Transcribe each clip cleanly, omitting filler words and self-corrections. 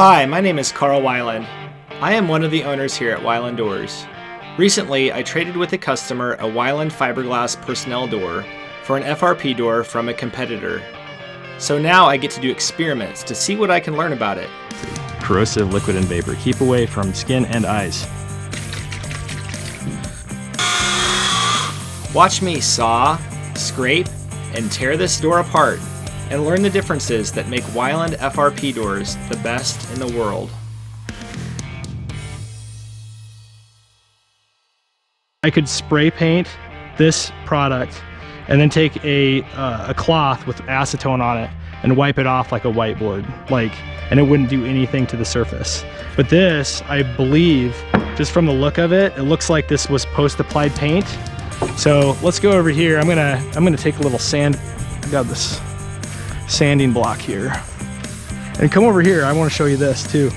Hi, my name is Carl Weiland. I am one of the owners here at Weiland Doors. Recently, I traded with a customer a Weiland Fiberglass personnel door for an FRP door from a competitor. So now I get to do experiments to see what I can learn about it. Corrosive liquid and vapor. Keep away from skin and eyes. Watch me saw, scrape, and tear this door apart and learn the differences that make Weiland FRP doors the best in the world. I could spray paint this product and then take a cloth with acetone on it and wipe it off like a whiteboard, and it wouldn't do anything to the surface. But this, I believe, just from the look of it, it looks like this was post-applied paint. So let's go over here. I'm gonna take a little sand. I got this sanding block here, and come over here. I want to show you this too.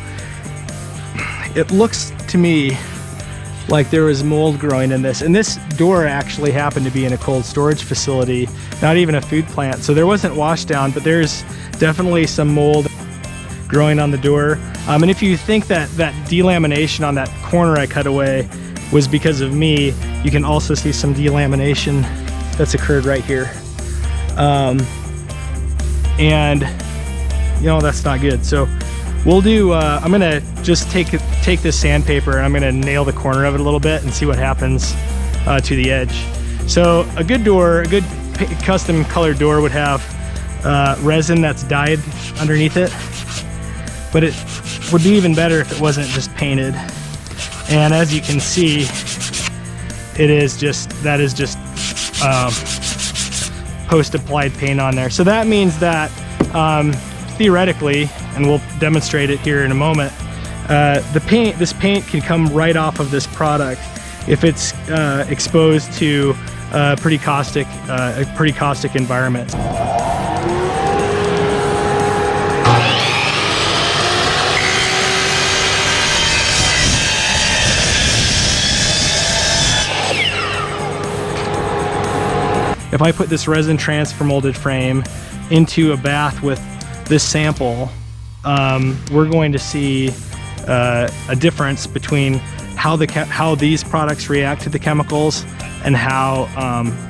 It looks to me like there was mold growing in this, and this door actually happened to be in a cold storage facility, not even a food plant, so there wasn't wash down, but there's definitely some mold growing on the door. And if you think that delamination on that corner I cut away was because of me, you can also see some delamination that's occurred right here. And you know, that's not good. So we'll do, I'm gonna just take this sandpaper and I'm gonna nail the corner of it a little bit and see what happens to the edge. So a good door, a good custom colored door would have resin that's dyed underneath it, but it would be even better if it wasn't just painted. And as you can see, that is just post-applied paint on there. So that means that theoretically, and we'll demonstrate it here in a moment, this paint can come right off of this product if it's exposed to a pretty caustic environment. If I put this resin transfer molded frame into a bath with this sample, we're going to see a difference between how these products react to the chemicals and how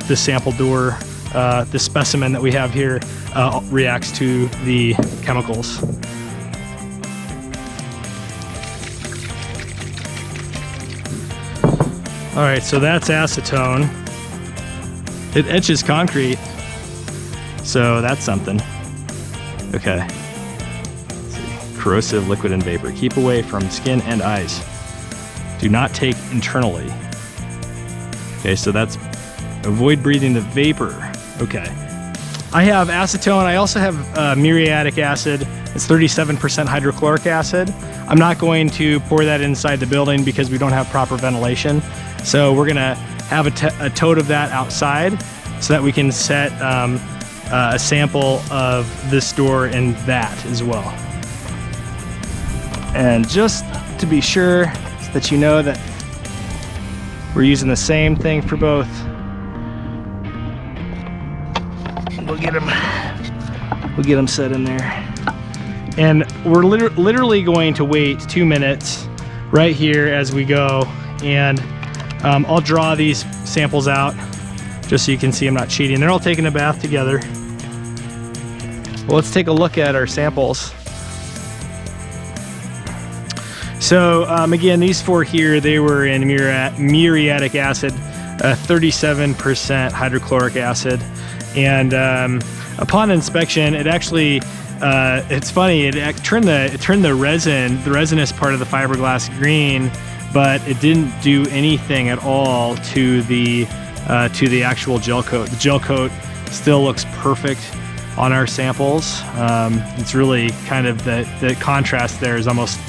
this sample door, the specimen that we have here, reacts to the chemicals. All right, so that's acetone. It etches concrete, so that's something. Okay. Let's see. Corrosive liquid and vapor. Keep away from skin and eyes. Do not take internally. Okay, so that's avoid breathing the vapor. Okay. I have acetone. I also have muriatic acid. It's 37% hydrochloric acid. I'm not going to pour that inside the building because we don't have proper ventilation. So we're gonna have a tote of that outside so that we can set a sample of this door in that as well. And just to be sure so that you know that we're using the same thing for both, we'll get them set in there. And we're literally going to wait 2 minutes right here as we go, and I'll draw these samples out just so you can see I'm not cheating. They're all taking a bath together. Well, let's take a look at our samples. So again, these four here, they were in muriatic acid, 37% hydrochloric acid. And upon inspection, it actually, it's funny, it turned the resinous part of the fiberglass green, but it didn't do anything at all to the actual gel coat. The gel coat still looks perfect on our samples. It's really kind of the contrast there is almost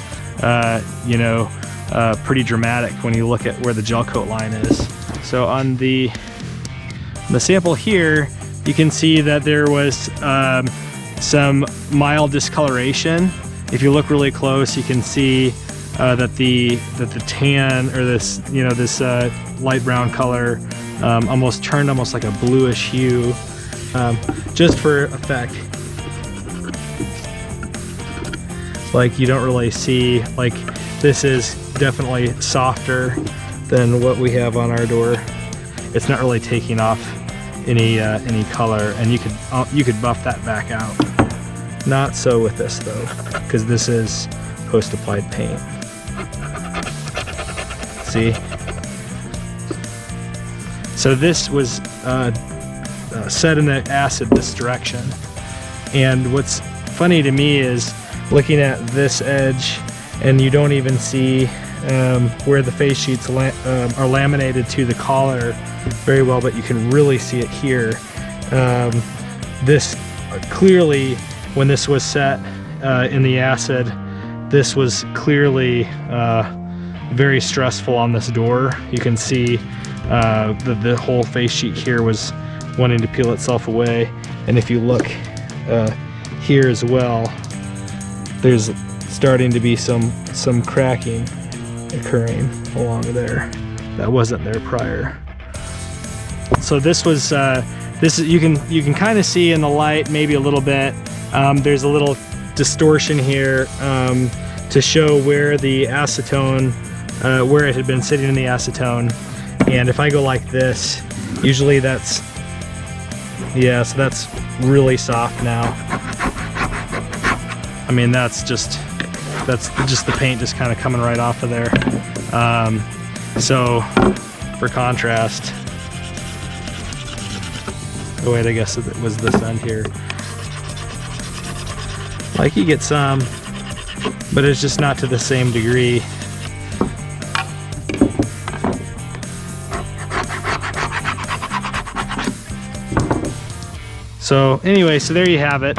pretty dramatic when you look at where the gel coat line is. So on the sample here, you can see that there was some mild discoloration. If you look really close, you can see that the tan, or this light brown color almost turned almost like a bluish hue, just for effect. Like you don't really see, like this is definitely softer than what we have on our door. It's not really taking off any color, and you could buff that back out. Not so with this though, because this is post-applied paint. See? So this was set in the acid this direction, and what's funny to me is looking at this edge, and you don't even see where the face sheets are laminated to the collar very well, but you can really see it here. This clearly, when this was set in the acid, this was clearly very stressful on this door. You can see the whole face sheet here was wanting to peel itself away, and if you look here as well, there's starting to be some cracking occurring along there that wasn't there prior. So this was you can kind of see in the light maybe a little bit. There's a little distortion here to show where the acetone, where it had been sitting in the acetone. And if I go like this, usually that's, yeah, so that's really soft now. I mean, that's just the paint just kind of coming right off of there. So for contrast, oh wait, I guess it was this end here. Like you get some, but it's just not to the same degree. So anyway, so there you have it.